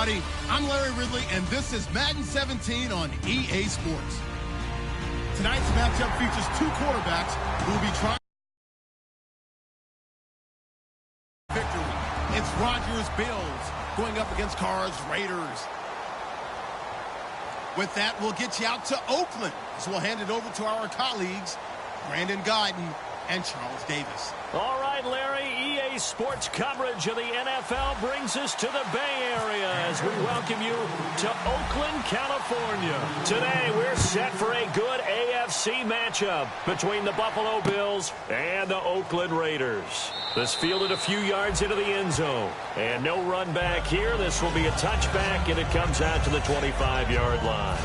everybody. I'm Larry Ridley, and this is Madden 17 on EA Sports. Tonight's matchup features two quarterbacks who will be trying victory. It's Rodgers Bills going up against Carr's Raiders. With that, we'll get you out to Oakland, so we'll hand it over to our colleagues, Brandon Guyton and Charles Davis. All right, Larry, EA Sports coverage of the NFL brings us to the Bay Area as we welcome you to Oakland, California. Today, we're set for a good AFC matchup between the Buffalo Bills and the Oakland Raiders. This fielded a few yards into the end zone, and no run back here. This will be a touchback, and it comes out to the 25-yard line.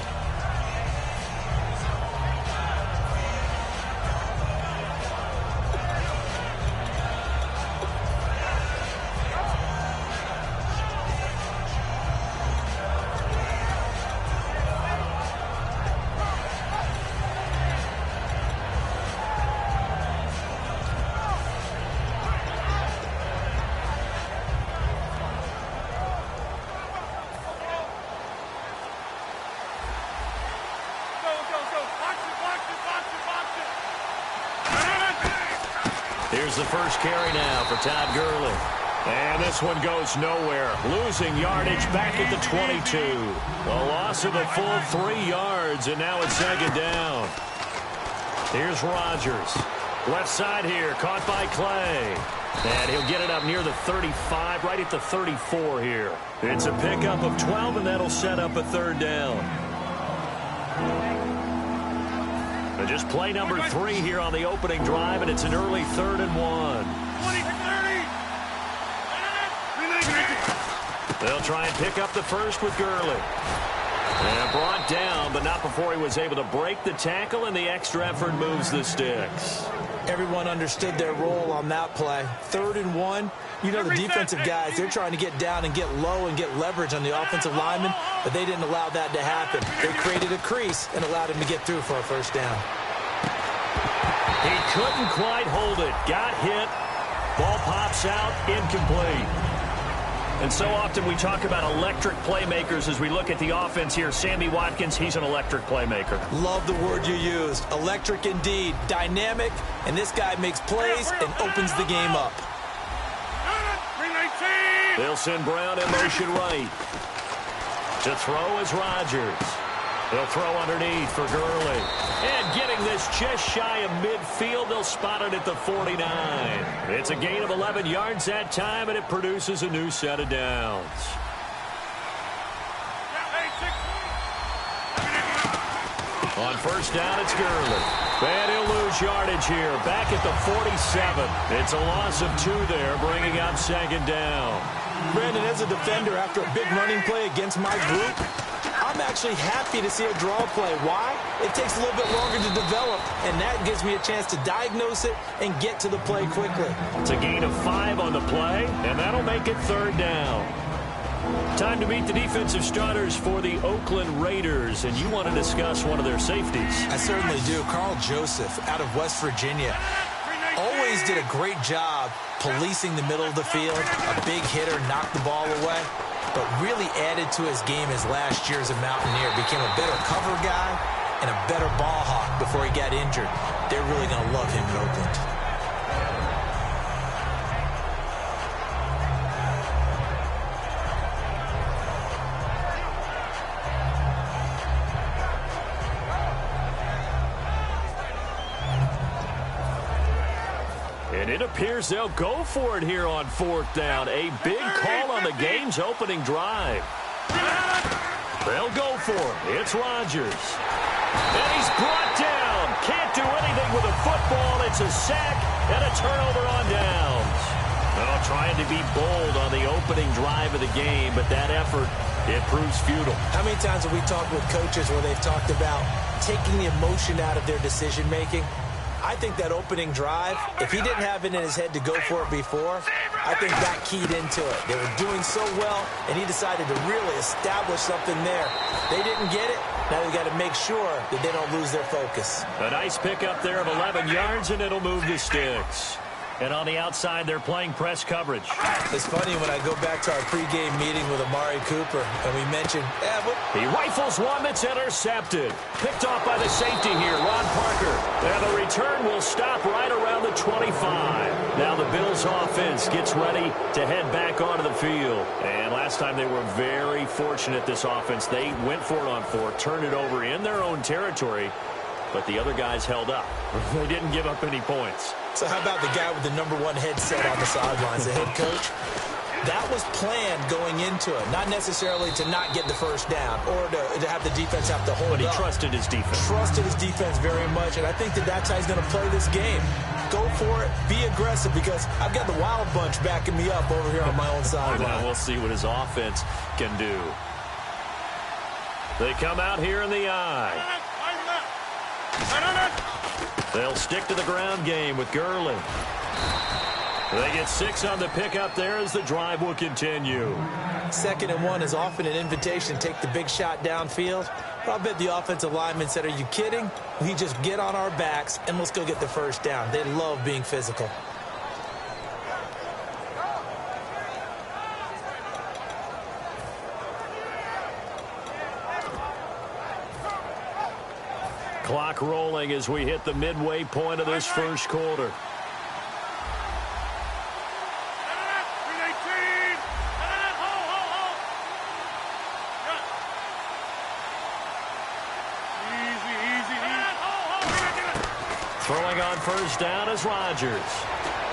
Here's the first carry now for Todd Gurley. And this one goes nowhere. Losing yardage back at the 22. A loss of a full 3 yards, and now it's second down. Here's Rodgers. Left side here, caught by Clay. And he'll get it up near the 35, right at the 34 here. It's a pickup of 12, and that'll set up a third down. Just play number 3 here on the opening drive, and it's an early 3rd and 1. They'll try and pick up the first with Gurley. And brought down, but not before he was able to break the tackle, and the extra effort moves the sticks. Everyone understood their role on that play. 3rd and 1. You know the defensive guys, they're trying to get down and get low and get leverage on the offensive lineman, but they didn't allow that to happen. They created a crease and allowed him to get through for a first down. He couldn't quite hold it. Got hit. Ball pops out. Incomplete. And so often we talk about electric playmakers as we look at the offense here. Sammy Watkins, he's an electric playmaker. Love the word you used. Electric indeed. Dynamic. And this guy makes plays and opens the game up. They'll send Brown in motion right. To throw is Rodgers. They'll throw underneath for Gurley. And getting this just shy of midfield, they'll spot it at the 49. It's a gain of 11 yards that time, and it produces a new set of downs. On first down, it's Gurley. And he'll lose yardage here. Back at the 47. It's a loss of 2 there, bringing up second down. Brandon, as a defender, after a big running play against my group, I'm actually happy to see a draw play. Why? It takes a little bit longer to develop, and that gives me a chance to diagnose it and get to the play quickly. It's a gain of 5 on the play, and that'll make it third down. Time to meet the defensive starters for the Oakland Raiders, and you want to discuss one of their safeties. I certainly do. Carl Joseph out of West Virginia. Always did a great job policing the middle of the field. A big hitter, knocked the ball away, but really added to his game as last year as a Mountaineer. Became a better cover guy and a better ball hawk before he got injured. They're really going to love him in Oakland. And it appears they'll go for it here on 4th down. A big call on the game's opening drive. They'll go for it. It's Rodgers. And he's brought down. Can't do anything with a football. It's a sack and a turnover on downs. Well, trying to be bold on the opening drive of the game, but that effort, it proves futile. How many times have we talked with coaches where they've talked about taking the emotion out of their decision-making? I think that opening drive, if he didn't have it in his head to go for it before, I think that keyed into it. They were doing so well, and he decided to really establish something there. They didn't get it. Now they've got to make sure that they don't lose their focus. A nice pickup there of 11 yards, and it'll move the sticks. And on the outside, they're playing press coverage. It's funny when I go back to our pregame meeting with Amari Cooper, and we mentioned, he rifles one that's intercepted. Picked off by the safety here, Ron Parker. And the return will stop right around the 25. Now the Bills offense gets ready to head back onto the field. And last time they were very fortunate, this offense. They went for it on 4, turned it over in their own territory, but the other guys held up. They didn't give up any points. So how about the guy with the #1 headset on the sidelines, the head coach? That was planned going into it, not necessarily to not get the first down or to have the defense have to hold up. But he trusted his defense. Trusted his defense very much, and I think that's how he's going to play this game. Go for it, be aggressive, because I've got the Wild Bunch backing me up over here on my own sideline. We'll see what his offense can do. They come out here in the eye. They'll stick to the ground game with Gurley. They get 6 on the pickup there as the drive will continue. 2nd and 1 is often an invitation to take the big shot downfield. I'll bet the offensive lineman said, are you kidding? We just get on our backs and let's go get the first down. They love being physical. Clock rolling as we hit the midway point of this first quarter. Throwing on first down is Rodgers.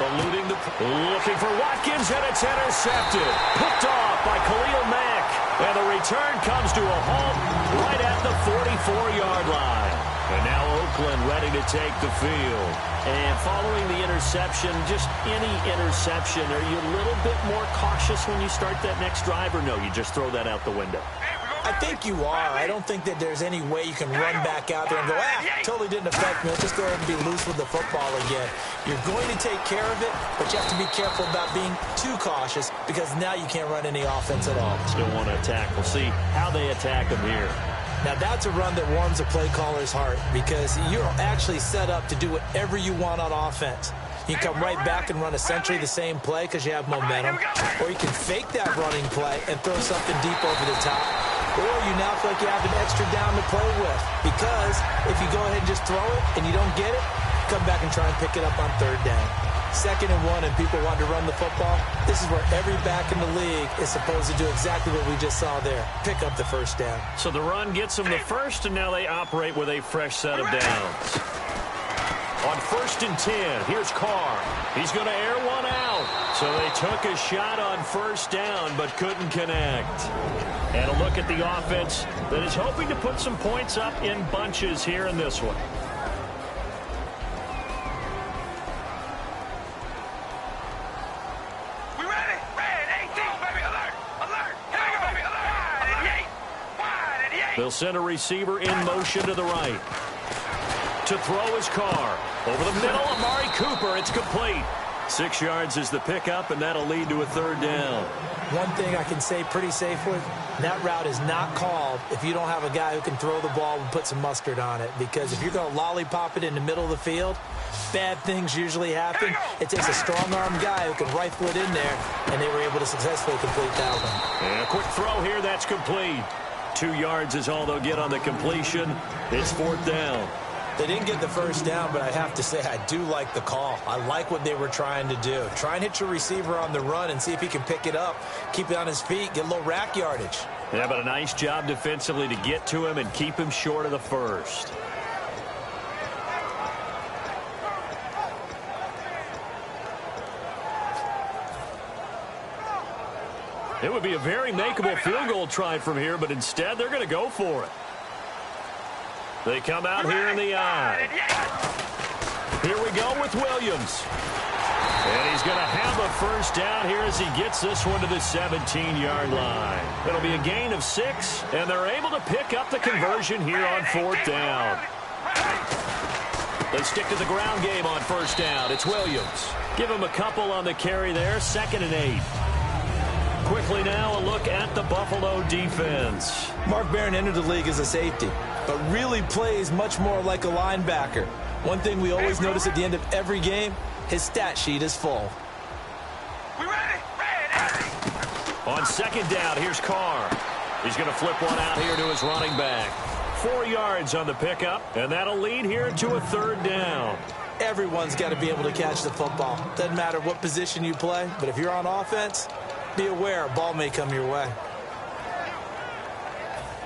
Looking for Watkins, and it's intercepted. Picked off by Khalil Mack. And the return comes to a halt right at the 44-yard line. And now Oakland ready to take the field. And following the interception, just any interception, are you a little bit more cautious when you start that next drive, or no, you just throw that out the window? I think you are. I don't think that there's any way you can run back out there and go, totally didn't affect me. Let's just go ahead and be loose with the football again. You're going to take care of it, but you have to be careful about being too cautious, because now you can't run any offense at all. Still want to attack. We'll see how they attack them here. Now, that's a run that warms a play caller's heart, because you're actually set up to do whatever you want on offense. You can come right back and run essentially the same play because you have momentum, or you can fake that running play and throw something deep over the top, or you now feel like you have an extra down to play with, because if you go ahead and just throw it and you don't get it, come back and try and pick it up on 3rd down. 2nd and 1 and people want to run the football. This is where every back in the league is supposed to do exactly what we just saw there. Pick up the first down. So the run gets them the first, and now they operate with a fresh set of downs. On 1st and 10, here's Carr. He's going to air one out. So they took a shot on 1st down but couldn't connect. And a look at the offense that is hoping to put some points up in bunches here in this one. They'll send a receiver in motion to the right. To throw his Carr. Over the middle, Amari Cooper. It's complete. 6 yards is the pickup, and that'll lead to a 3rd down. One thing I can say pretty safely, that route is not called if you don't have a guy who can throw the ball and put some mustard on it. Because if you're going to lollipop it in the middle of the field, bad things usually happen. It takes a strong-armed guy who can rifle it in there, and they were able to successfully complete that one. And a quick throw here, that's complete. 2 yards is all they'll get on the completion. It's 4th down. They didn't get the first down, but I have to say I do like the call. I like what they were trying to do. Try and hit your receiver on the run and see if he can pick it up, keep it on his feet, get a little rack yardage. Yeah, but a nice job defensively to get to him and keep him short of the first. It would be a very makeable field goal try from here, but instead they're going to go for it. They come out here in the eye. Here we go with Williams. And he's going to have a first down here as he gets this one to the 17-yard line. It'll be a gain of 6, and they're able to pick up the conversion here on 4th down. They stick to the ground game on 1st down. It's Williams. Give him a couple on the carry there, 2nd and 8. Quickly now, a look at the Buffalo defense. Mark Barron entered the league as a safety, but really plays much more like a linebacker. One thing we always notice at the end of every game, his stat sheet is full. We ready? On second down, here's Carr. He's going to flip one out here to his running back. 4 yards on the pickup, and that'll lead here to a third down. Everyone's got to be able to catch the football. Doesn't matter what position you play, but if you're on offense, be aware a ball may come your way.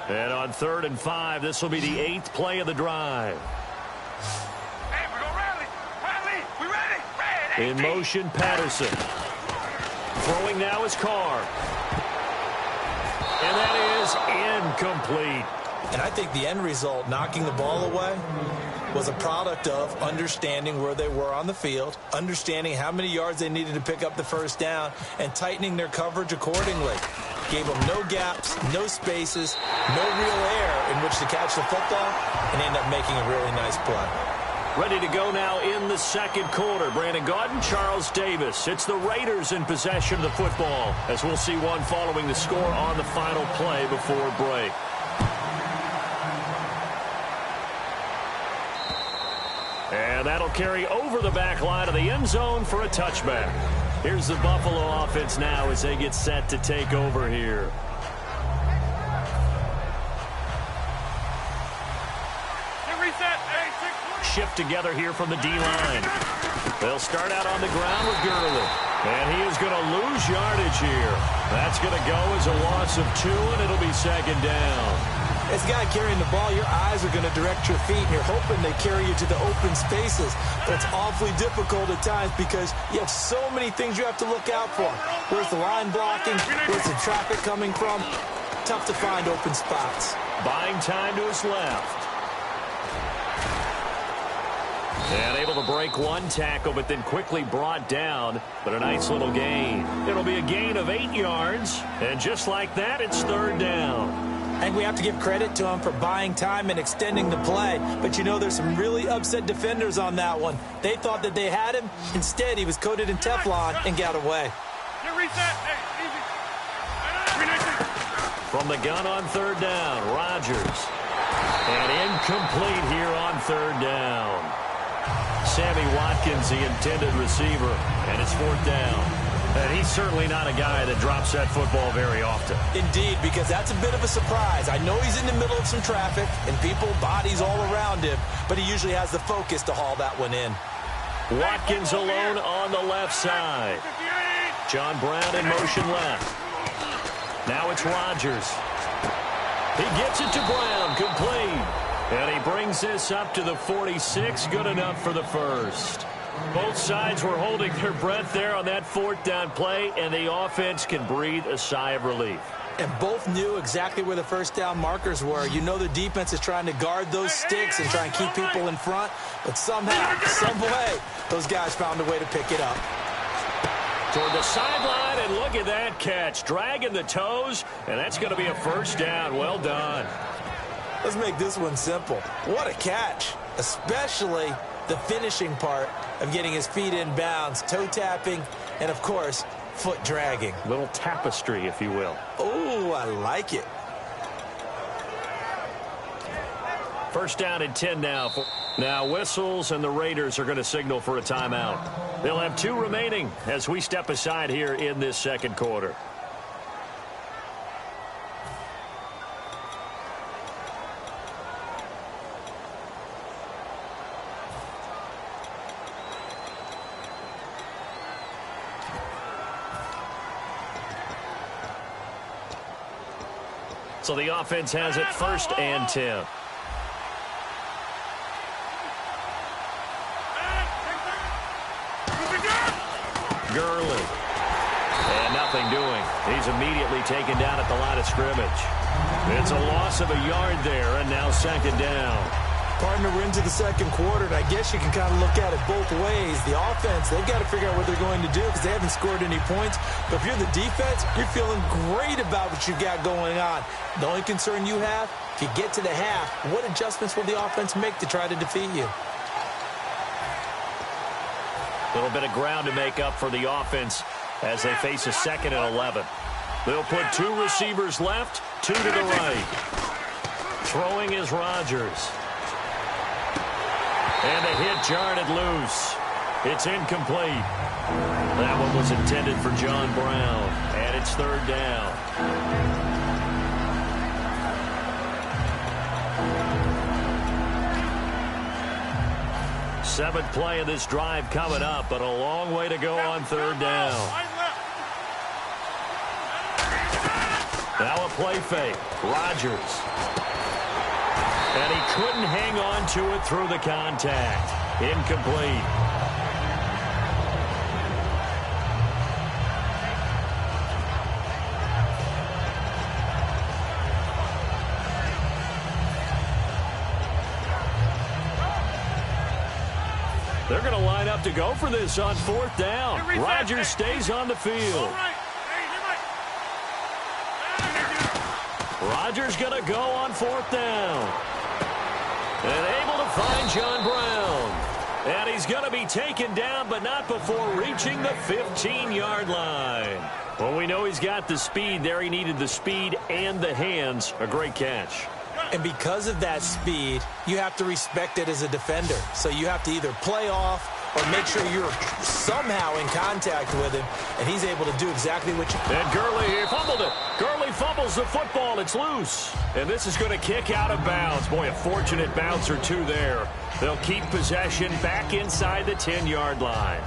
And on 3rd and 5, this will be the 8th play of the drive. Hey, we're going to rally. Rally. We ready? Ready. In motion, Patterson. Throwing now is Carr. And that is incomplete. And I think the end result, knocking the ball away, was a product of understanding where they were on the field, understanding how many yards they needed to pick up the first down, and tightening their coverage accordingly. Gave them no gaps, no spaces, no real air in which to catch the football, and end up making a really nice play. Ready to go now in the second quarter. Brandon Gaudin, Charles Davis. It's the Raiders in possession of the football, as we'll see one following the score on the final play before break. And that'll carry over the back line of the end zone for a touchback. Here's the Buffalo offense now as they get set to take over here. Shift together here from the D-line. They'll start out on the ground with Gurley. And he is going to lose yardage here. That's going to go as a loss of 2, and it'll be second down. As a guy carrying the ball, your eyes are going to direct your feet, and you're hoping they carry you to the open spaces. But it's awfully difficult at times because you have so many things you have to look out for. Where's the line blocking? Where's the traffic coming from? Tough to find open spots. Buying time to his left. And able to break one tackle, but then quickly brought down. But a nice little gain. It'll be a gain of 8 yards. And just like that, it's third down. I think we have to give credit to him for buying time and extending the play. But, you know, there's some really upset defenders on that one. They thought that they had him. Instead, he was coated in Teflon and got away. From the gun on third down, Rodgers. And incomplete here on third down. Sammy Watkins, the intended receiver, and it's fourth down. And he's certainly not a guy that drops that football very often. Indeed, because that's a bit of a surprise. I know he's in the middle of some traffic and people, bodies all around him, but he usually has the focus to haul that one in. Watkins alone on the left side. John Brown in motion left. Now it's Rodgers. He gets it to Brown, complete. And he brings this up to the 46, good enough for the first. Both sides were holding their breath there on that fourth down play, and the offense can breathe a sigh of relief. And both knew exactly where the first down markers were. You know the defense is trying to guard those sticks and try and keep people in front, but somehow, some way, those guys found a way to pick it up. Toward the sideline, and look at that catch. Dragging the toes, and that's going to be a first down. Well done. Let's make this one simple. What a catch, especially the finishing part of getting his feet in bounds, toe tapping, and, of course, foot dragging. Little tapestry, if you will. Oh, I like it. First down and 10 now. Now whistles, and the Raiders are going to signal for a timeout. They'll have 2 remaining as we step aside here in this second quarter. So the offense has it first and 10. Gurley. And nothing doing. He's immediately taken down at the line of scrimmage. It's a loss of a yard there, and now second down. Partner, we're into the second quarter, and I guess you can kind of look at it both ways. The offense, they've got to figure out what they're going to do because they haven't scored any points. But if you're the defense, you're feeling great about what you've got going on. The only concern you have, if you get to the half, what adjustments will the offense make to try to defeat you? A little bit of ground to make up for the offense as they face a second and 11. They'll put 2 receivers left, 2 to the right. Throwing is Rodgers. And the hit jarred it loose. It's incomplete. That one was intended for John Brown, and it's third down. Seventh play of this drive coming up, but a long way to go on third down. Now a play fake. Rodgers. And he couldn't hang on to it through the contact. Incomplete. They're going to line up to go for this on fourth down. Rodgers stays on the field. Rodgers going to go on fourth down. And able to find John Brown. And he's going to be taken down, but not before reaching the 15-yard line. Well, we know he's got the speed there. He needed the speed and the hands. A great catch. And because of that speed, you have to respect it as a defender. So you have to either play off or make sure you're somehow in contact with him, and he's able to do exactly what you... And Gurley fumbled it. Gurley fumbles the football. It's loose. And this is going to kick out of bounds. Boy, a fortunate bounce or two there. They'll keep possession back inside the 10-yard line.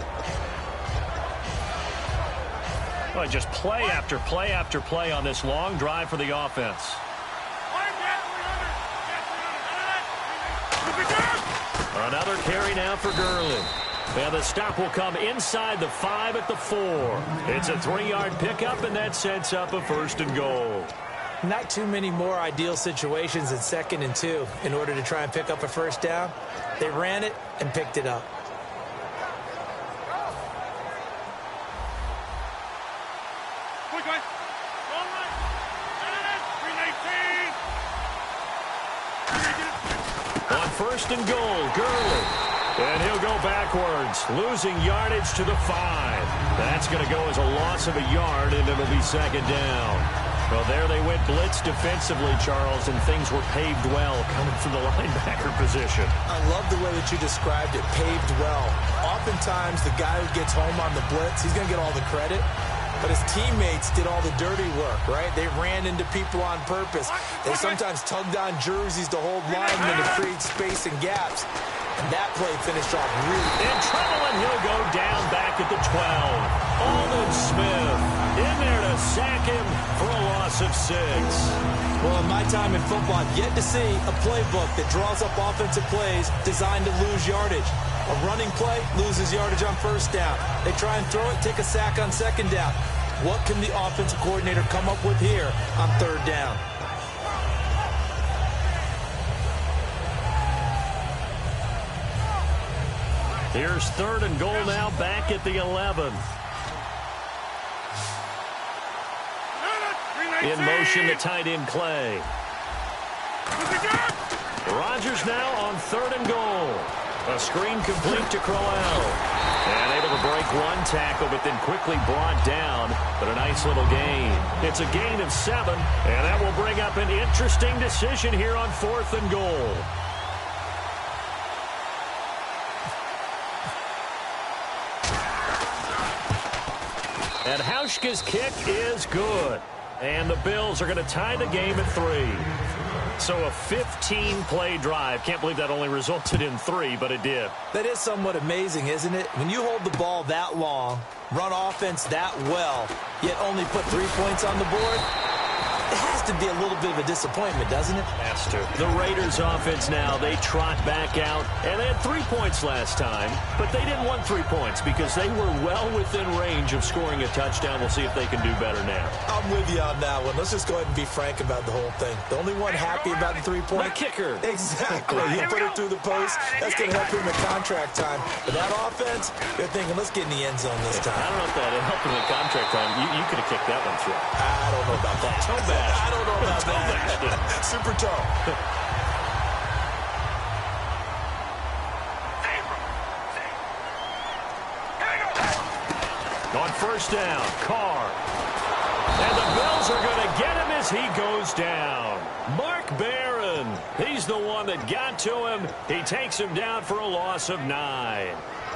Well, just play after play after play on this long drive for the offense. Another carry now for Gurley. And the stop will come inside the 5 at the 4. It's a 3-yard pickup, and that sets up a 1st and goal. Not too many more ideal situations in 2nd and 2 in order to try and pick up a first down. They ran it and picked it up. On 1st and goal, Gurley. And he'll go backwards, losing yardage to the 5. That's going to go as a loss of a yard, and it'll be 2nd down. Well, there they went blitz defensively, Charles, and things were paved well coming from the linebacker position. I love the way that you described it, paved well. Oftentimes, the guy who gets home on the blitz, he's going to get all the credit. But his teammates did all the dirty work, right? They ran into people on purpose. They sometimes tugged on jerseys to hold linemen to create space and gaps. And that play finished off really in trouble, and he'll go down back at the 12. Aldon Smith in there to sack him for a loss of 6. Well, in my time in football, I've yet to see a playbook that draws up offensive plays designed to lose yardage. A running play loses yardage on 1st down. They try and throw it, take a sack on 2nd down. What can the offensive coordinator come up with here on 3rd down? Here's 3rd and goal now, back at the 11. In motion, the tight end Clay. Rodgers now on 3rd and goal. A screen complete to Crowell. And able to break one tackle, but then quickly brought down. But a nice little gain. It's a gain of 7, and that will bring up an interesting decision here on 4th and goal. And Hauschka's kick is good. And the Bills are going to tie the game at 3. So a 15-play drive. Can't believe that only resulted in 3, but it did. That is somewhat amazing, isn't it? When you hold the ball that long, run offense that well, yet only put 3 points on the board, it has to be a little bit of a disappointment, doesn't it? Has to. The Raiders offense now, they trot back out, and they had 3 points last time, but they didn't want 3 points because they were well within range of scoring a touchdown. We'll see if they can do better now. I'm with you on that one. Let's just go ahead and be frank about the whole thing. The only one happy about the 3-point... The kicker. Exactly. He'll put it through the post. That's going to help him in contract time. But that offense, they're thinking, let's get in the end zone this time. I don't know if that helped him in contract time. You could have kicked that one through. I don't know about that. Toe bash. I don't know about that. Super toe. On 1st down, Carr. And the Bills are going to get him as he goes down. Mark Barron. He's the one that got to him. He takes him down for a loss of 9.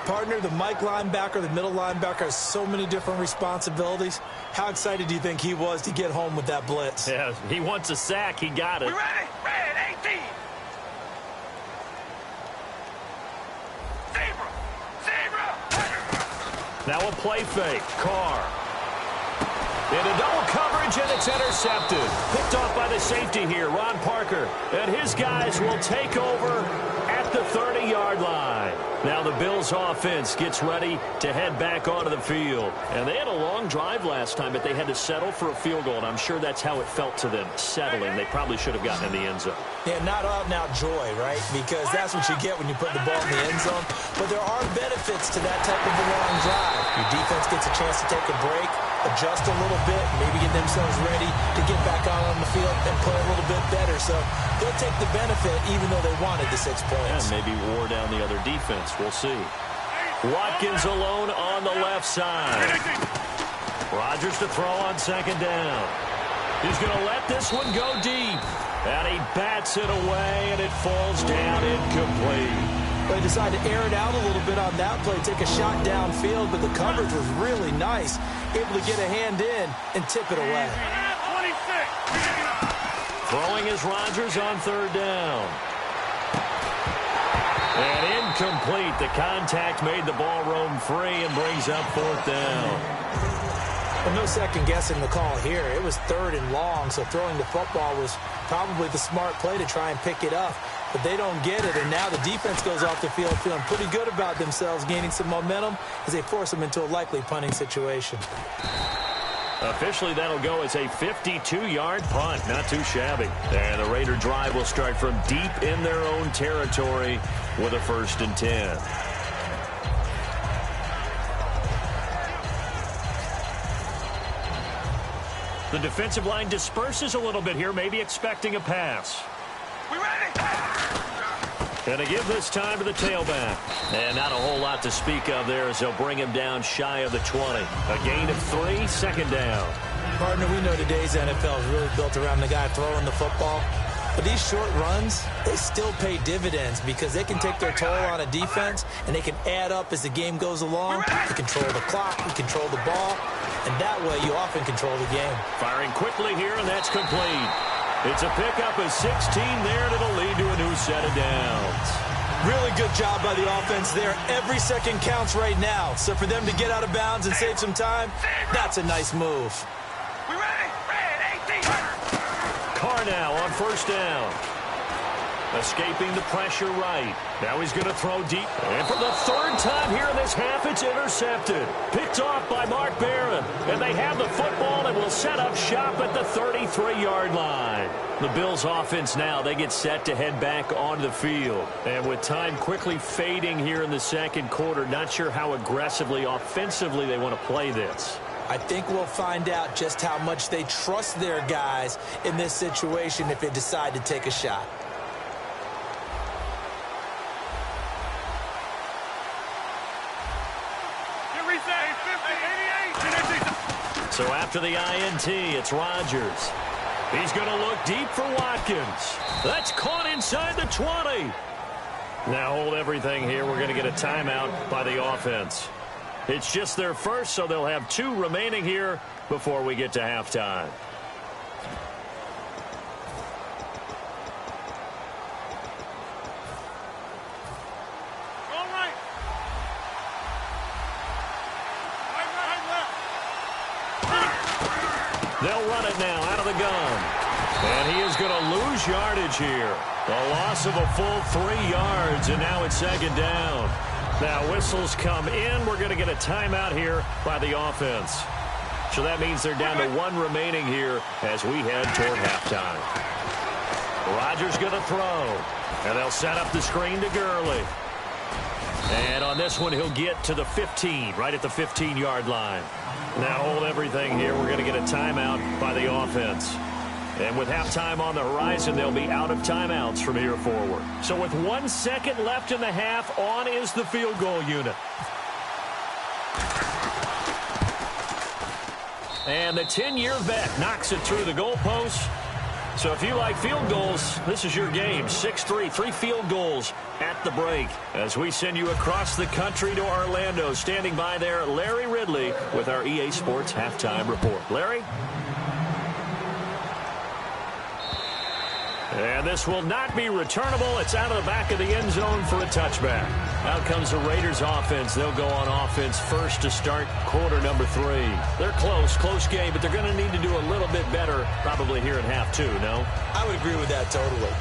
Partner, the Mike linebacker, the middle linebacker has so many different responsibilities. How excited do you think he was to get home with that blitz? Yeah, he wants a sack. He got it. We ready? Red 18. Zebra. Zebra. Now a play fake. Carr. Into double coverage, and it's intercepted. Picked off by the safety here, Ron Parker. And his guys will take over at the 30-yard line. Now the Bills offense gets ready to head back onto the field. And they had a long drive last time, but they had to settle for a field goal, and I'm sure that's how it felt to them, settling. They probably should have gotten in the end zone. Yeah, not out-and-out joy, right? Because that's what you get when you put the ball in the end zone. But there are benefits to that type of a long drive. Your defense gets a chance to take a break, adjust a little bit, maybe get themselves ready to get back out on the field and play a little bit better. So they'll take the benefit even though they wanted the 6 points. And maybe wore down the other defense. We'll see. Watkins alone on the left side. Rodgers to throw on second down. He's going to let this one go deep. And he bats it away, and it falls down incomplete. They decided to air it out a little bit on that play, take a shot downfield, but the coverage was really nice. Able to get a hand in and tip it away. 26. Throwing is Rodgers on third down. And incomplete. The contact made the ball roam free and brings up fourth down. Well, no second guessing the call here. It was third and long, so throwing the football was probably the smart play to try and pick it up. But they don't get it, and now the defense goes off the field feeling pretty good about themselves, gaining some momentum as they force them into a likely punting situation. Officially, that'll go as a 52-yard punt. Not too shabby. And the Raider drive will start from deep in their own territory with a 1st and 10. The defensive line disperses a little bit here, maybe expecting a pass. We ready? And to give this time to the tailback. And not a whole lot to speak of there as they'll bring him down shy of the 20. A gain of 3, second down. Partner, we know today's NFL is really built around the guy throwing the football. But these short runs, they still pay dividends because they can take their toll on a defense and they can add up as the game goes along. You control the clock, you control the ball, and that way you often control the game. Firing quickly here, and that's complete. It's a pickup of 16 there, and it'll lead to a new set of downs. Really good job by the offense there. Every second counts right now. So for them to get out of bounds and save some time, that's a nice move. We ready? Red 18. Carr now on first down. Escaping the pressure right. Now he's going to throw deep. And for the third time here in this half, it's intercepted. Picked off by Mark Barron. And they have the football and will set up shop at the 33-yard line. The Bills offense now, they get set to head back onto the field. And with time quickly fading here in the second quarter, not sure how aggressively, offensively they want to play this. I think we'll find out just how much they trust their guys in this situation if they decide to take a shot. So after the INT, it's Rodgers. He's going to look deep for Watkins. That's caught inside the 20. Now hold everything here. We're going to get a timeout by the offense. It's just their first, so they'll have 2 remaining here before we get to halftime. They'll run it now out of the gun. And he is going to lose yardage here. A loss of a full 3 yards, and now it's second down. Now whistles come in. We're going to get a timeout here by the offense. So that means they're down to 1 remaining here as we head toward halftime. Rodgers going to throw. And they'll set up the screen to Gurley. And on this one, he'll get to the 15, right at the 15-yard line. Now hold everything here. We're going to get a timeout by the offense. And with halftime on the horizon, they'll be out of timeouts from here forward. So with 1 second left in the half, on is the field goal unit. And the 10-year vet knocks it through the goalpost. So if you like field goals, this is your game. 6-3, 3 field goals at the break. As we send you across the country to Orlando, standing by there, Larry Ridley with our EA Sports Halftime Report. Larry? And this will not be returnable. It's out of the back of the end zone for a touchback. Out comes the Raiders offense. They'll go on offense first to start quarter number 3. They're close game, but they're going to need to do a little bit better probably here at half 2, no? I would agree with that totally.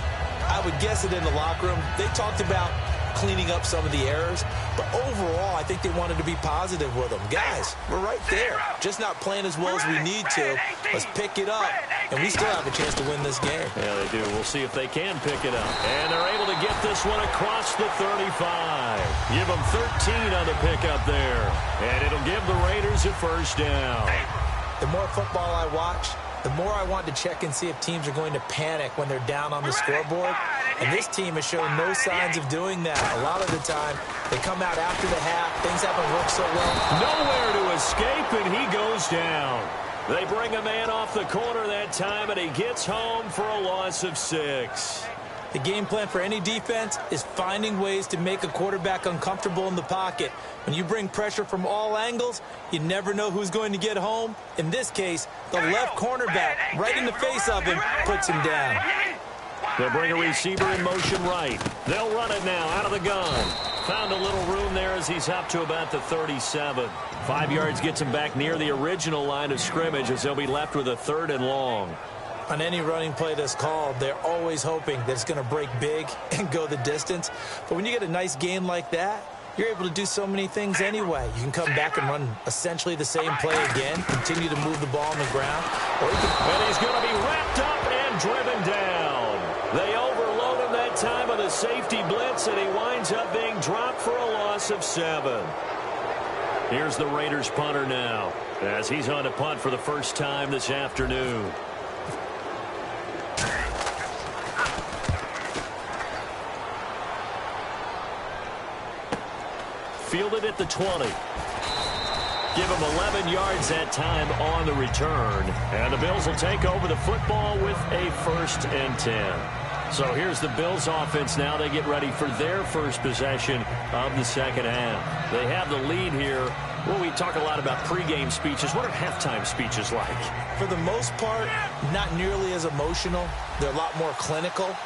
I would guess it in the locker room. They talked about cleaning up some of the errors, but overall, I think they wanted to be positive with them. Guys, we're right there. Just not playing as well as we need to. Let's pick it up, and we still have a chance to win this game. Yeah, they do. We'll see if they can pick it up. And they're able to get this one across the 35. Give them 13 on the pickup there. And it'll give the Raiders a first down. The more football I watch, the more I want to check and see if teams are going to panic when they're down on the scoreboard. And this team has shown no signs of doing that. A lot of the time, they come out after the half. Things haven't worked so well. Nowhere to escape, and he goes down. They bring a man off the corner that time, and he gets home for a loss of 6. The game plan for any defense is finding ways to make a quarterback uncomfortable in the pocket. When you bring pressure from all angles, you never know who's going to get home. In this case, the left cornerback, right in the face of him, puts him down. They'll bring a receiver in motion right. They'll run it now out of the gun. Found a little room there as he's up to about the 37. 5 yards gets him back near the original line of scrimmage as they'll be left with a 3rd and long. On any running play that's called, they're always hoping that it's going to break big and go the distance. But when you get a nice game like that, you're able to do so many things anyway. You can come back and run essentially the same play again, continue to move the ball on the ground. Or you can... And he's going to be wrapped up and driven down. They overload him that time on the safety blitz, and he winds up being dropped for a loss of 7. Here's the Raiders punter now, as he's on to punt for the first time this afternoon. Fielded at the 20. Give him 11 yards that time on the return. And the Bills will take over the football with a 1st and 10. So here's the Bills offense now. They get ready for their first possession of the second half. They have the lead here. Well, we talk a lot about pregame speeches. What are halftime speeches like? For the most part, not nearly as emotional. They're a lot more clinical.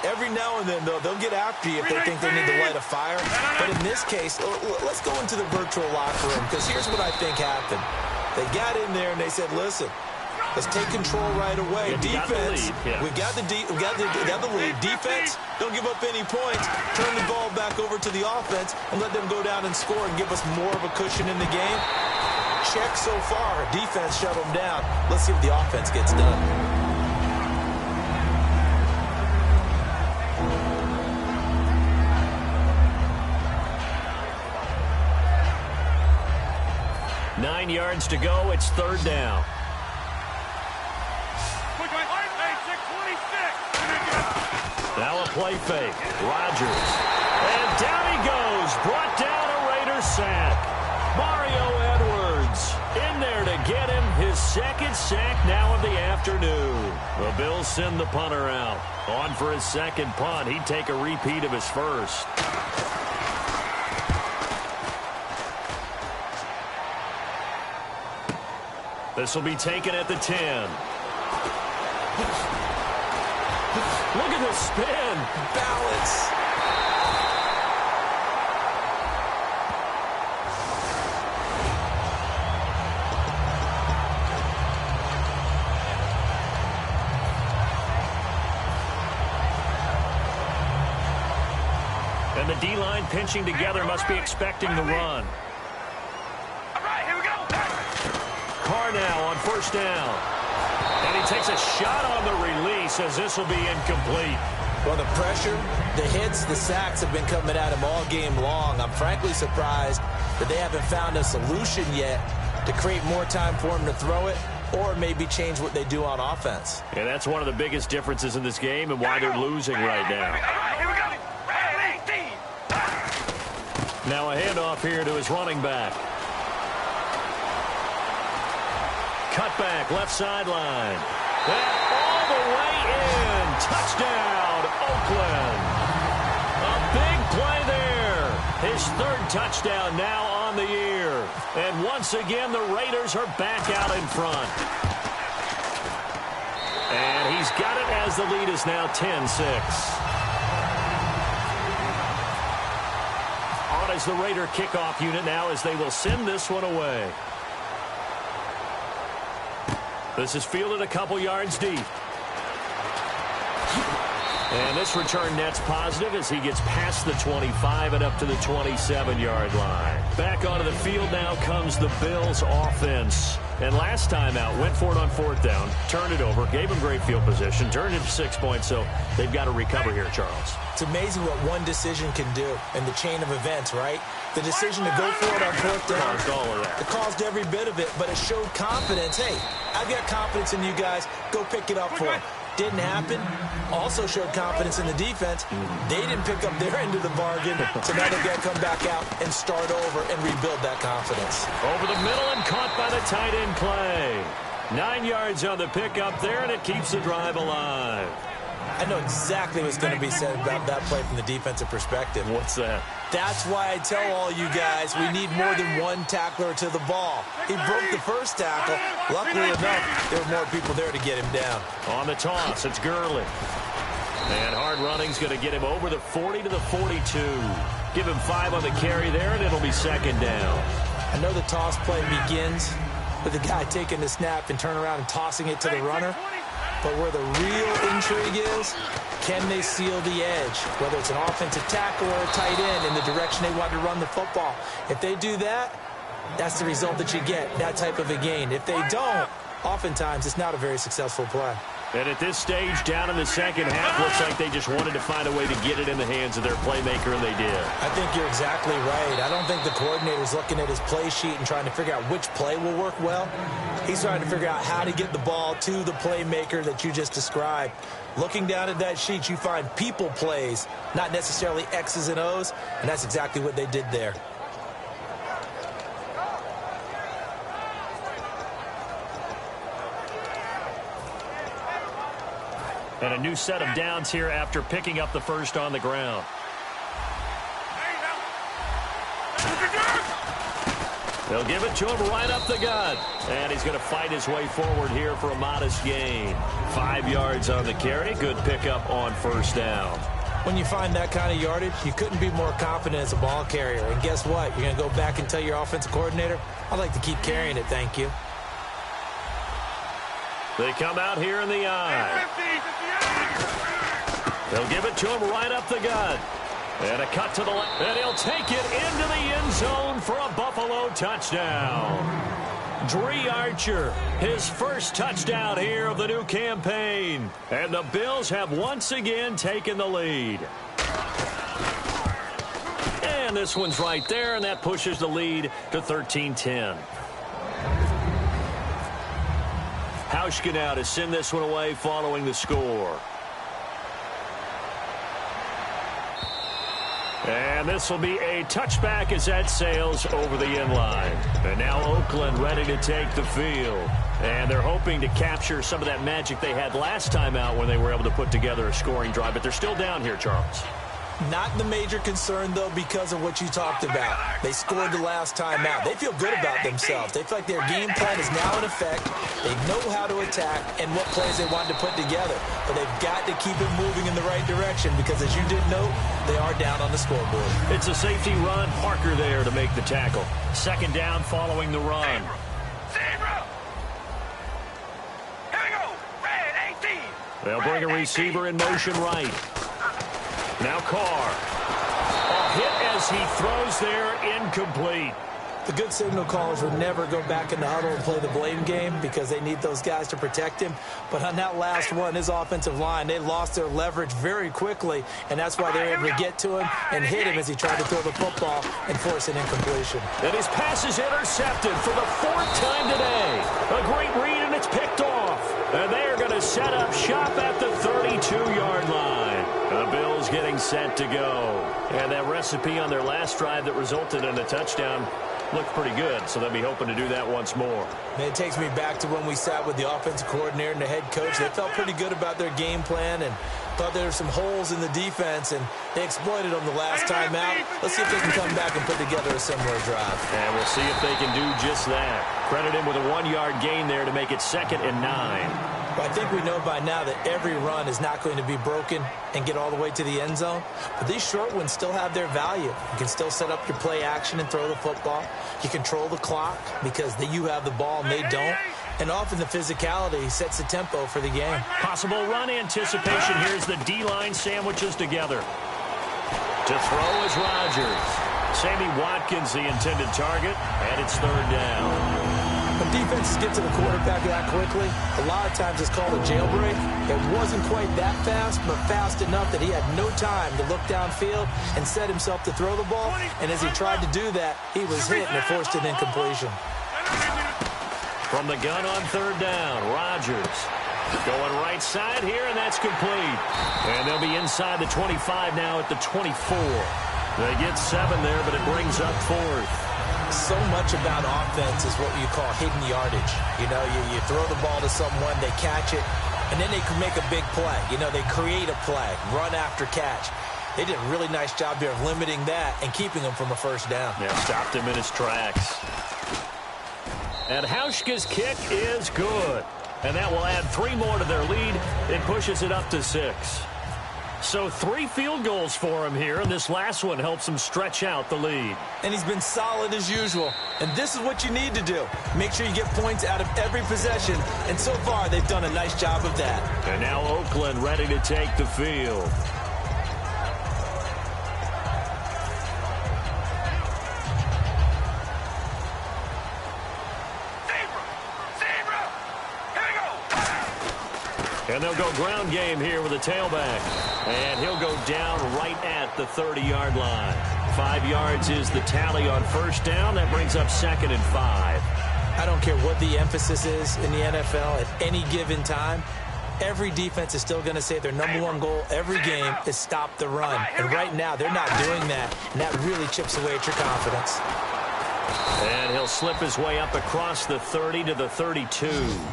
Every now and then, though, they'll get after you if they think they need to light a fire. But in this case, let's go into the virtual locker room, because here's what I think happened. They got in there and they said, listen, let's take control right away. Defense, we got the lead. Defense, don't give up any points. Turn the ball back over to the offense and let them go down and score and give us more of a cushion in the game. Check so far. Defense shut them down. Let's see if the offense gets done. Nine yards to go. It's 3rd down. Now a play fake. Rodgers. And down he goes. Brought down a Raiders sack. Mario Edwards in there to get him his 2nd sack now of the afternoon. The Bills send the punter out. On for his 2nd punt. He'd take a repeat of his 1st. This will be taken at the 10. Look at the spin. Balance. And the D-line pinching together must be expecting the run. Now on 1st down. And he takes a shot on the release as this will be incomplete. Well, the pressure, the hits, the sacks have been coming at him all game long. I'm frankly surprised that they haven't found a solution yet to create more time for him to throw it or maybe change what they do on offense. And that's one of the biggest differences in this game and why they're losing right now. Now a handoff here to his running back. Cut back, left sideline. And all the way in. Touchdown, Oakland. A big play there. His third touchdown now on the year. And once again, the Raiders are back out in front. And he's got it as the lead is now 10-6. On as the Raider kickoff unit now as they will send this one away. This is fielded a couple yards deep. And this return net's positive as he gets past the 25 and up to the 27-yard line. Back onto the field now comes the Bills offense. And last time out, went for it on fourth down, turned it over, gave him great field position, turned it to 6 points, so they've got to recover here, Charles. It's amazing what one decision can do in the chain of events, right? The decision to go for it on fourth down. Caused all of that. It caused every bit of it, but it showed confidence. Hey, I've got confidence in you guys. Go pick it up for them. Didn't happen. Also showed confidence in the defense. They didn't pick up their end of the bargain, so now they've got to come back out and start over and rebuild that confidence. Over the middle and caught by the tight end Clay. 9 yards on the pickup there, and it keeps the drive alive. I know exactly what's going to be said about that play from the defensive perspective. What's that? That's why I tell all you guys we need more than one tackler to the ball. He broke the first tackle. Luckily enough, there were more people there to get him down. On the toss, it's Gurley. And hard running's going to get him over the 40 to the 42. Give him 5 on the carry there, and it'll be second down. I know the toss play begins with the guy taking the snap and turn around and tossing it to the runner. But where the real intrigue is, can they seal the edge? Whether it's an offensive tackle or a tight end in the direction they want to run the football. If they do that, that's the result that you get, that type of a gain. If they don't, oftentimes it's not a very successful play. And at this stage, down in the second half, looks like they just wanted to find a way to get it in the hands of their playmaker, and they did. I think you're exactly right. I don't think the coordinator's looking at his play sheet and trying to figure out which play will work well. He's trying to figure out how to get the ball to the playmaker that you just described. Looking down at that sheet, you find people plays, not necessarily X's and O's, and that's exactly what they did there. And a new set of downs here after picking up the first on the ground. They'll give it to him right up the gut. And he's going to fight his way forward here for a modest gain. 5 yards on the carry. Good pickup on first down. When you find that kind of yardage, you couldn't be more confident as a ball carrier. And guess what? You're going to go back and tell your offensive coordinator, I'd like to keep carrying it, thank you. They come out here in the eye. They'll give it to him right up the gut. And a cut to the left. And he'll take it into the end zone for a Buffalo touchdown. Dree Archer, his first touchdown here of the new campaign. And the Bills have once again taken the lead. And this one's right there, and that pushes the lead to 13-10. Hauschka now to send this one away following the score. And this will be a touchback as that sails over the end line. And now Oakland ready to take the field. And they're hoping to capture some of that magic they had last time out when they were able to put together a scoring drive. But they're still down here, Charles. Not the major concern, though, because of what you talked about. They scored the last time out. They feel good about themselves. They feel like their game plan is now in effect. They know how to attack and what plays they want to put together. But they've got to keep it moving in the right direction because, as you did note, they are down on the scoreboard. It's a safety run. Parker there to make the tackle. Second down following the run. Zebra! Here we go! Red 18! They'll bring a receiver in motion right. Now Carr. A hit as he throws there, incomplete. The good signal callers would never go back in the huddle and play the blame game because they need those guys to protect him. But on that last one, his offensive line, they lost their leverage very quickly, and that's why they were able to get to him and hit him as he tried to throw the football and force an incompletion. And his pass is intercepted for the 4th time today. A great read, and it's picked off. And they are going to set up shop at the 32-yard line. The Bills getting set to go. And that recipe on their last drive that resulted in a touchdown looked pretty good, so they'll be hoping to do that once more. Man, it takes me back to when we sat with the offensive coordinator and the head coach. They felt pretty good about their game plan and thought there were some holes in the defense, and they exploited them the last time out. Let's see if they can come back and put together a similar drive. And we'll see if they can do just that. Credit him with a 1-yard gain there to make it 2nd and 9. But I think we know by now that every run is not going to be broken and get all the way to the end zone. But these short ones still have their value. You can still set up your play action and throw the football. You control the clock because you have the ball and they don't. And often the physicality sets the tempo for the game. Possible run anticipation. Here's the D-line sandwiches together. To throw is Rodgers. Sammy Watkins, the intended target, and it's 3rd down. When defenses get to the quarterback that quickly, a lot of times it's called a jailbreak. It wasn't quite that fast, but fast enough that he had no time to look downfield and set himself to throw the ball. And as he tried to do that, he was hit and it forced an incompletion. From the gun on 3rd down, Rodgers going right side here, and that's complete. And they'll be inside the 25 now at the 24. They get 7 there, but it brings up 4th. So much about offense is what you call hidden yardage. You know, you throw the ball to someone, they catch it, and then they can make a big play. You know, they create a play, run after catch. They did a really nice job here of limiting that and keeping him from a 1st down. Yeah, stopped him in his tracks. And Hauschka's kick is good. And that will add 3 more to their lead. It pushes it up to 6. So 3 field goals for him here, and this last one helps him stretch out the lead. And he's been solid as usual. And this is what you need to do. Make sure you get points out of every possession. And so far, they've done a nice job of that. And now Oakland ready to take the field. And they'll go ground game here with a tailback. And he'll go down right at the 30-yard line. 5 yards is the tally on 1st down. That brings up 2nd and 5. I don't care what the emphasis is in the NFL at any given time. Every defense is still going to say their #1 goal every game is stop the run. And right now, they're not doing that. And that really chips away at your confidence. And he'll slip his way up across the 30 to the 32.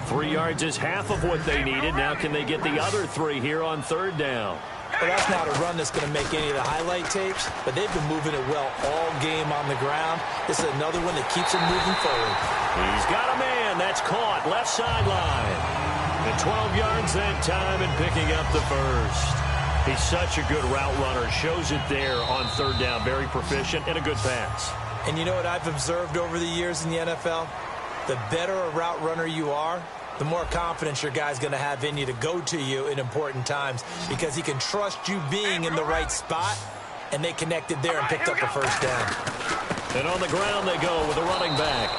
3 yards is half of what they needed. Now can they get the other 3 here on 3rd down? Well, that's not a run that's going to make any of the highlight tapes, but they've been moving it well all game on the ground. This is another one that keeps them moving forward. He's got a man. That's caught. Left sideline. And 12 yards that time and picking up the 1st. He's such a good route runner. Shows it there on 3rd down. Very proficient and a good pass. And you know what I've observed over the years in the NFL? The better a route runner you are, the more confidence your guy's going to have in you to go to you in important times because he can trust you being in the right spot, and they connected there and picked up a 1st down. And on the ground they go with a running back.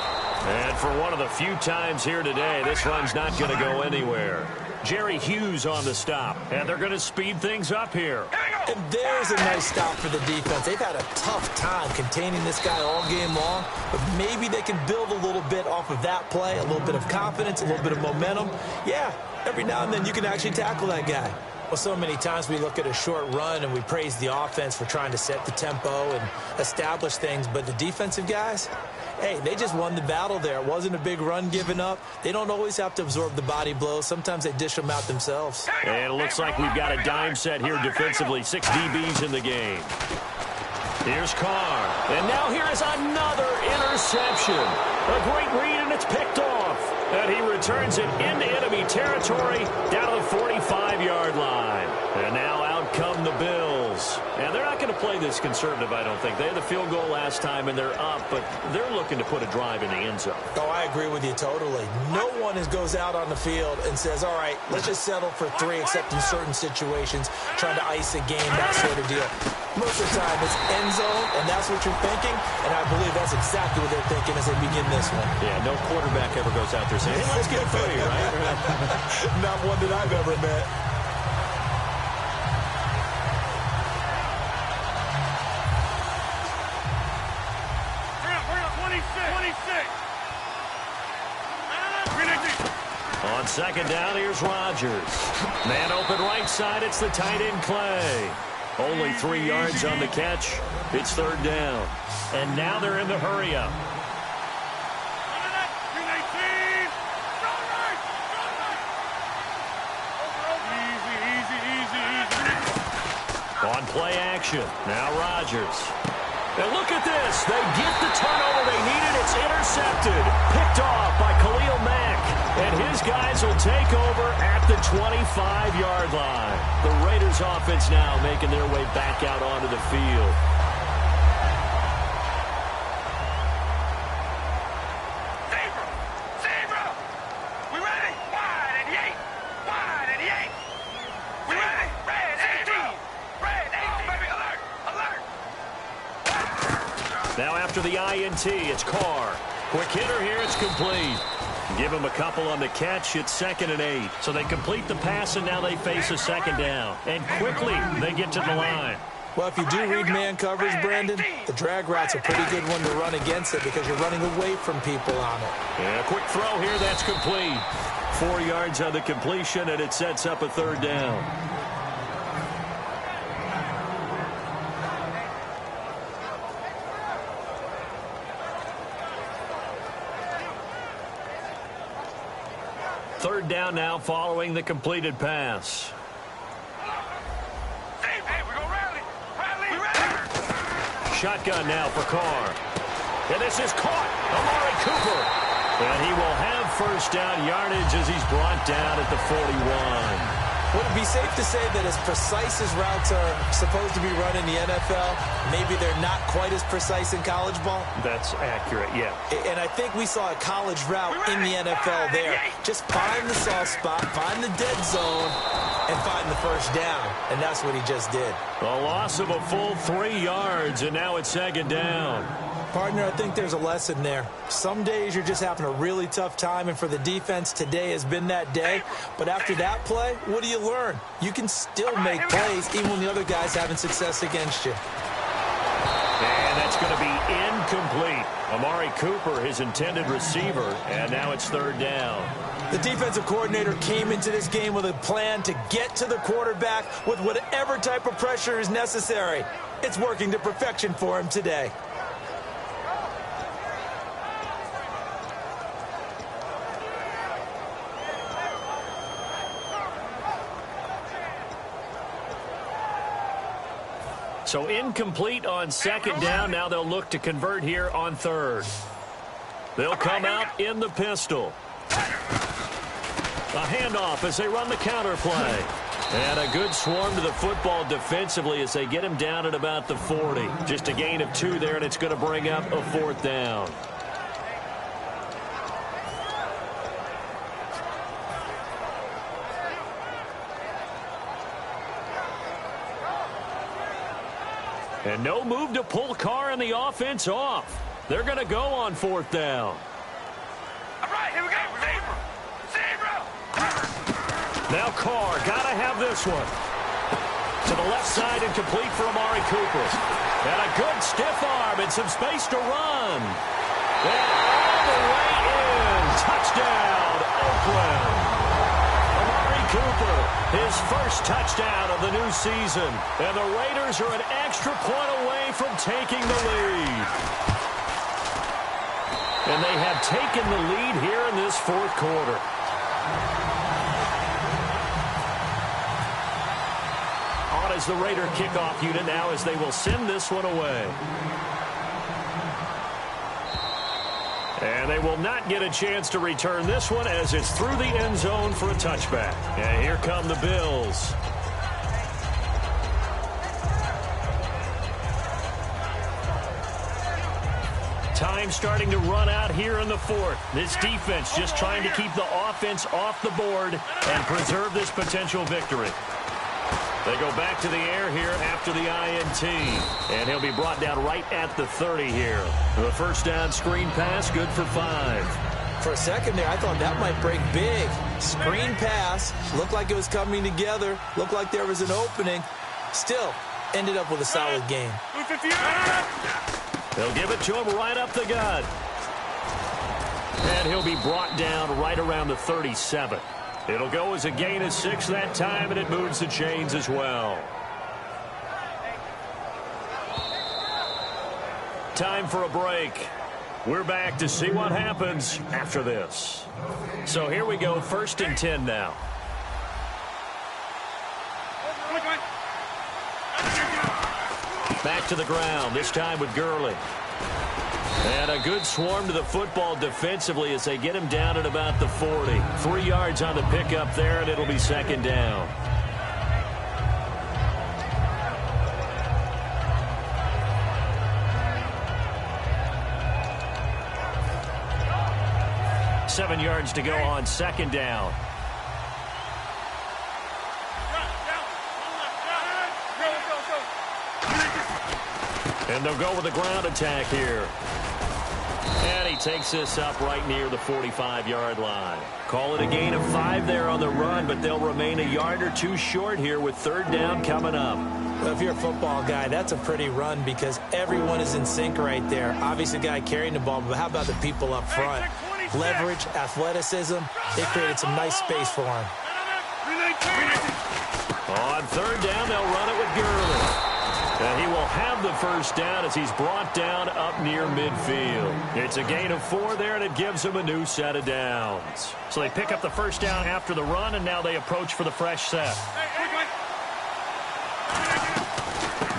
And for one of the few times here today, this run's not going to go anywhere. Jerry Hughes on the stop, and they're going to speed things up here. And there's a nice stop for the defense. They've had a tough time containing this guy all game long, but maybe they can build a little bit off of that play, a little bit of confidence, a little bit of momentum. Yeah, every now and then you can actually tackle that guy. Well, so many times we look at a short run and we praise the offense for trying to set the tempo and establish things, but the defensive guys, hey, they just won the battle there. It wasn't a big run given up. They don't always have to absorb the body blows. Sometimes they dish them out themselves. And it looks like we've got a dime set here defensively. 6 DBs in the game. Here's Carr. And now here is another interception. A great read, and it's picked off. And he returns it into enemy territory down to the 45-yard line. And now out come the Bills. And they're not going to play this conservative, I don't think. They had the field goal last time, and they're up, but they're looking to put a drive in the end zone. Oh, I agree with you totally. No one goes out on the field and says, all right, let's just settle for 3, except in certain situations, trying to ice a game, that sort of deal. Most of the time, it's end zone, and that's what you're thinking, and I believe that's exactly what they're thinking as they begin this one. Yeah, no quarterback ever goes out there saying, hey, let's get a footy, right? Not one that I've ever met. On 2nd down, here's Rodgers. Man open right side, it's the tight end Clay. Only 3 yards on the catch. It's 3rd down. And now they're in the hurry up. play action. Now Rodgers. And look at this. They get the turnover they needed. It's intercepted. Picked off by Khalil Mack. And his guys will take over at the 25-yard line. The Raiders offense now making their way back out onto the field. Zebra! We ready? Wide and yay! Wide and yay! We ready? Red 18! Red 18! Baby, alert! Alert! Now after the INT, it's Carr. Quick hitter here, it's complete. Give him a couple on the catch. It's 2nd and 8. So they complete the pass, and now they face a 2nd down. And quickly, they get to the line. Well, if you do read man coverage, Brandon, the drag route's a pretty good one to run against it because you're running away from people on it. Yeah, quick throw here, that's complete. 4 yards on the completion, and it sets up a 3rd down. Third down now following the completed pass. Hey, we go rally! Rally! We ready! Shotgun now for Carr. And this is caught. Amari Cooper. And he will have first down yardage as he's brought down at the 41. Would it be safe to say that as precise as routes are supposed to be run in the NFL, maybe they're not quite as precise in college ball? That's accurate, yeah. And I think we saw a college route in the NFL there. Just find the soft spot, find the dead zone, and find the first down. And that's what he just did. A loss of a full 3 yards, and now it's 2nd down. Partner, I think there's a lesson there. Some days you're just having a really tough time, and for the defense, today has been that day. But after that play, what do you learn? You can still make plays even when the other guy's having success against you. And that's going to be incomplete. Amari Cooper, his intended receiver, and now it's 3rd down. The defensive coordinator came into this game with a plan to get to the quarterback with whatever type of pressure is necessary. It's working to perfection for him today. So incomplete on 2nd down. Now they'll look to convert here on 3rd. They'll come out in the pistol. A handoff as they run the counter play. And a good swarm to the football defensively as they get him down at about the 40. Just a gain of 2 there, and it's going to bring up a 4th down. And no move to pull Carr and the offense off. They're going to go on 4th down. All right, here we go. Zebra! Now Carr, got to have this one. To the left side and complete for Amari Cooper. And a good stiff arm and some space to run. And all the way in. Touchdown, Oakland. Cooper, his first touchdown of the new season. And the Raiders are an extra point away from taking the lead. And they have taken the lead here in this 4th quarter. On is the Raider kickoff unit now as they will send this one away. And they will not get a chance to return this one as it's through the end zone for a touchback. And here come the Bills. Time starting to run out here in the 4th. This defense just trying to keep the offense off the board and preserve this potential victory. They go back to the air here after the INT. And he'll be brought down right at the 30 here. The first down screen pass, good for 5. For a second there, I thought that might break big. Screen pass, looked like it was coming together, looked like there was an opening. Still, ended up with a solid game. They'll give it to him right up the gut. And he'll be brought down right around the 37. It'll go as a gain of 6 that time, and it moves the chains as well. Time for a break. We're back to see what happens after this. So here we go, 1st and 10 now. Back to the ground, this time with Gurley. And a good swarm to the football defensively as they get him down at about the 40. 3 yards on the pickup there, and it'll be second down. Seven yards to go on second down. And they'll go with a ground attack here. And he takes this up right near the 45-yard line. Call it a gain of 5 there on the run, but they'll remain a yard or two short here with third down coming up. Well, if you're a football guy, that's a pretty run because everyone is in sync right there. Obviously, the guy carrying the ball, but how about the people up front? Leverage, athleticism, they created some nice space for him. On third down, they'll run it with Gurley. And he will have the first down as he's brought down up near midfield. It's a gain of 4 there, and it gives him a new set of downs. So they pick up the first down after the run, and now they approach for the fresh set.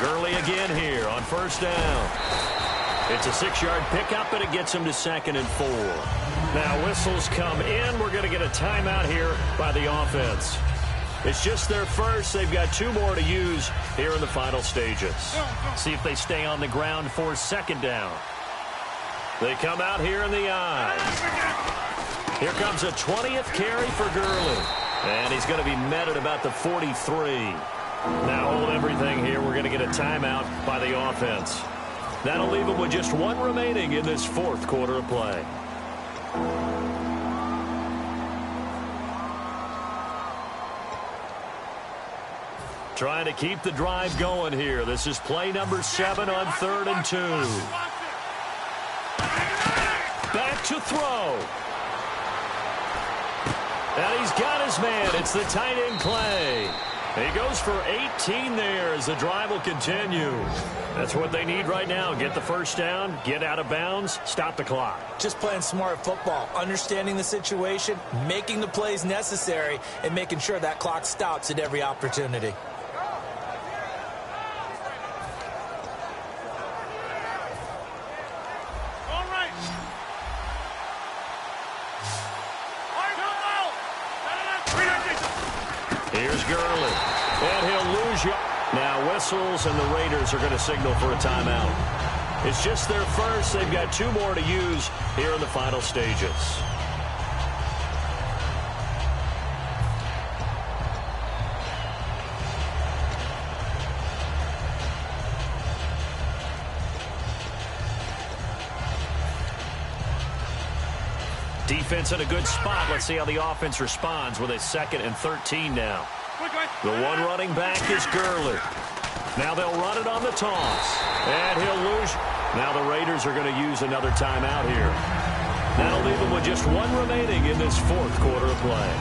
Gurley again here on first down. It's a 6-yard pickup, and it gets him to 2nd and 4. Now whistles come in. We're going to get a timeout here by the offense. It's just their first. They've got 2 more to use here in the final stages. See if they stay on the ground for second down. They come out here in the I. Here comes a 20th carry for Gurley. And he's going to be met at about the 43. Now hold everything here. We're going to get a timeout by the offense. That'll leave them with just 1 remaining in this 4th quarter of play. Trying to keep the drive going here. This is play number 7 on 3rd and 2. Back to throw. And he's got his man. It's the tight end play. He goes for 18 there as the drive will continue. That's what they need right now. Get the first down, get out of bounds, stop the clock. Just playing smart football, understanding the situation, making the plays necessary, and making sure that clock stops at every opportunity. Here's Gurley, and he'll lose you. Now whistles, and the Raiders are going to signal for a timeout. It's just their first. They've got 2 more to use here in the final stages. Defense in a good spot. Let's see how the offense responds with a 2nd and 13 now. The one running back is Gurley. Now they'll run it on the toss. And he'll lose. Now the Raiders are going to use another timeout here. That'll leave them with just 1 remaining in this 4th quarter of play.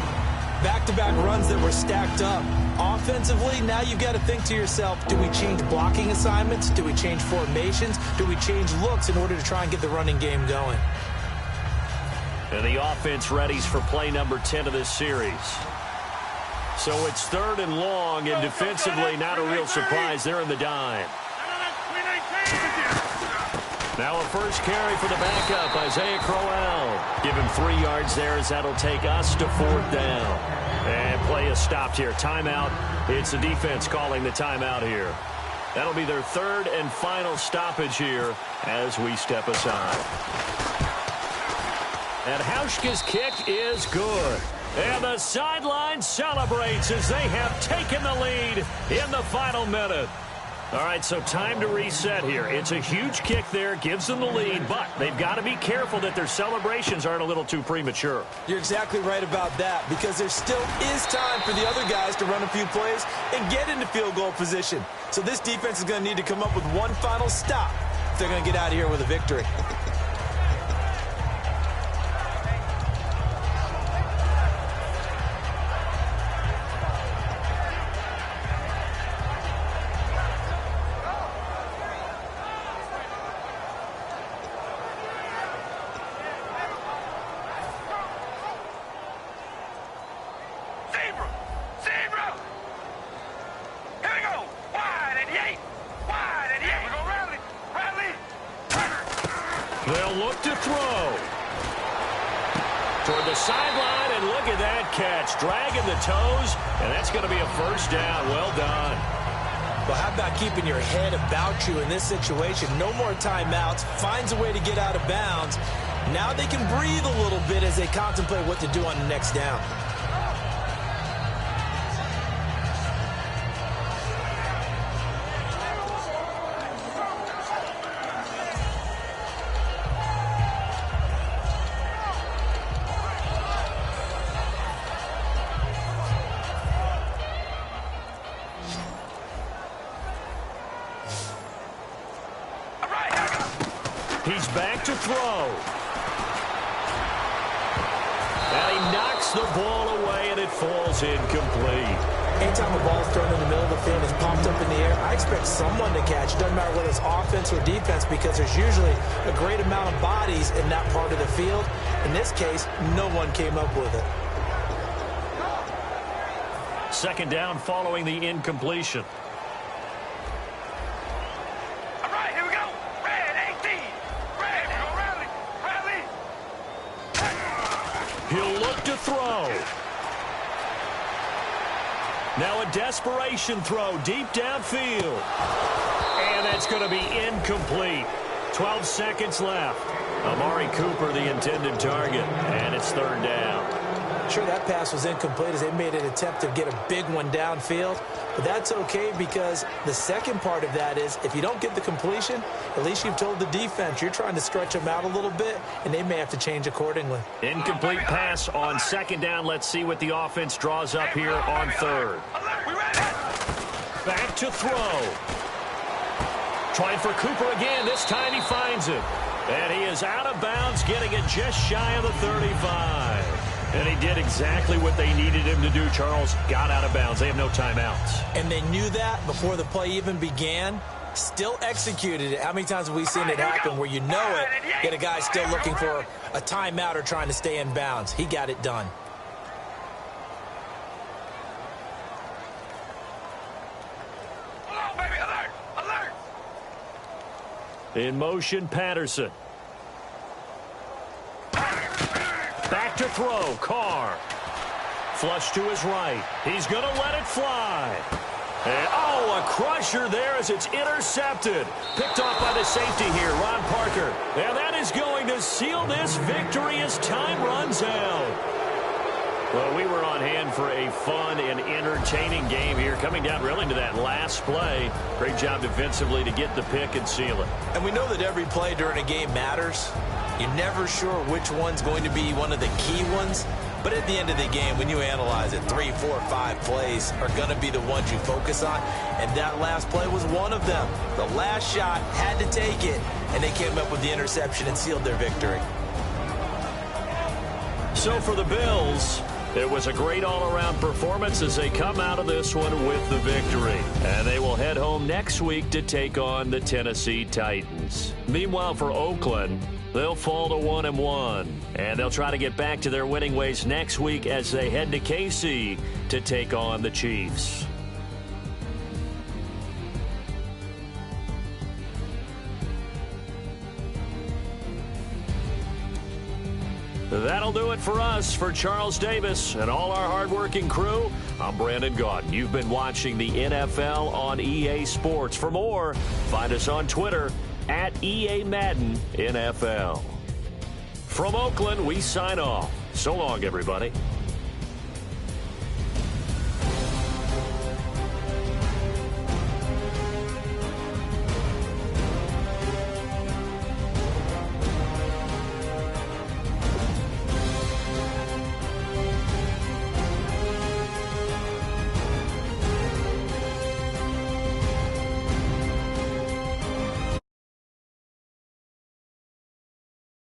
Back-to-back runs that were stacked up. Offensively, now you've got to think to yourself, do we change blocking assignments? Do we change formations? Do we change looks in order to try and get the running game going? And the offense readies for play number 10 of this series. So it's 3rd and long, and defensively, not a real surprise. They're in the dime. Now a first carry for the backup, Isaiah Crowell. Give him 3 yards there as that'll take us to 4th down. And play is stopped here. Timeout. It's the defense calling the timeout here. That'll be their 3rd and final stoppage here as we step aside. And Hauschka's kick is good. And the sideline celebrates as they have taken the lead in the final minute. All right, so time to reset here. It's a huge kick there, gives them the lead, but they've got to be careful that their celebrations aren't a little too premature. You're exactly right about that, because there still is time for the other guys to run a few plays and get into field goal position. So this defense is going to need to come up with one final stop if they're going to get out of here with a victory. Here we go. Wide and yay. Wide and yay. They'll look to throw. Toward the sideline, and look at that catch. Dragging the toes, and that's going to be a first down. Well done. Well, how about keeping your head about you in this situation? No more timeouts. Finds a way to get out of bounds. Now they can breathe a little bit as they contemplate what to do on the next down. He's back to throw. And he knocks the ball away, and it falls incomplete. Anytime a ball's thrown in the middle of the field and is pumped up in the air, I expect someone to catch. Doesn't matter whether it's offense or defense, because there's usually a great amount of bodies in that part of the field. In this case, no one came up with it. Second down following the incompletion. He'll look to throw. Now a desperation throw deep downfield. And that's going to be incomplete. 12 seconds left. Amari Cooper, the intended target. And it's third down. Sure, that pass was incomplete as they made an attempt to get a big one downfield. But that's okay, because the second part of that is if you don't get the completion, at least you've told the defense you're trying to stretch them out a little bit, and they may have to change accordingly. Incomplete pass on second down. Let's see what the offense draws up here on third. Back to throw. Trying for Cooper again. This time he finds it. And he is out of bounds, getting it just shy of the 35. And he did exactly what they needed him to do, Charles. Got out of bounds. They have no timeouts. And they knew that before the play even began. Still executed it. How many times have we seen it happen where you know it, yet a guy still looking for a timeout or trying to stay in bounds? He got it done. Hold on, baby. Alert! Alert! In motion, Patterson. Back to throw, Carr. Flush to his right. He's going to let it fly. And, oh, a crusher there as it's intercepted. Picked off by the safety here, Ron Parker. And that is going to seal this victory as time runs out. Well, we were on hand for a fun and entertaining game here, coming down really to that last play. Great job defensively to get the pick and seal it. And we know that every play during a game matters. You're never sure which one's going to be one of the key ones. But at the end of the game, when you analyze it, 3, 4, 5 plays are going to be the ones you focus on. And that last play was one of them. The last shot had to take it, and they came up with the interception and sealed their victory. So for the Bills, it was a great all-around performance as they come out of this one with the victory. And they will head home next week to take on the Tennessee Titans. Meanwhile, for Oakland, they'll fall to 1-1. And they'll try to get back to their winning ways next week as they head to KC to take on the Chiefs. That'll do it for us. For Charles Davis and all our hardworking crew, I'm Brandon Gaudin. You've been watching the NFL on EA Sports. For more, find us on Twitter at EA Madden NFL. From Oakland, we sign off. So long, everybody.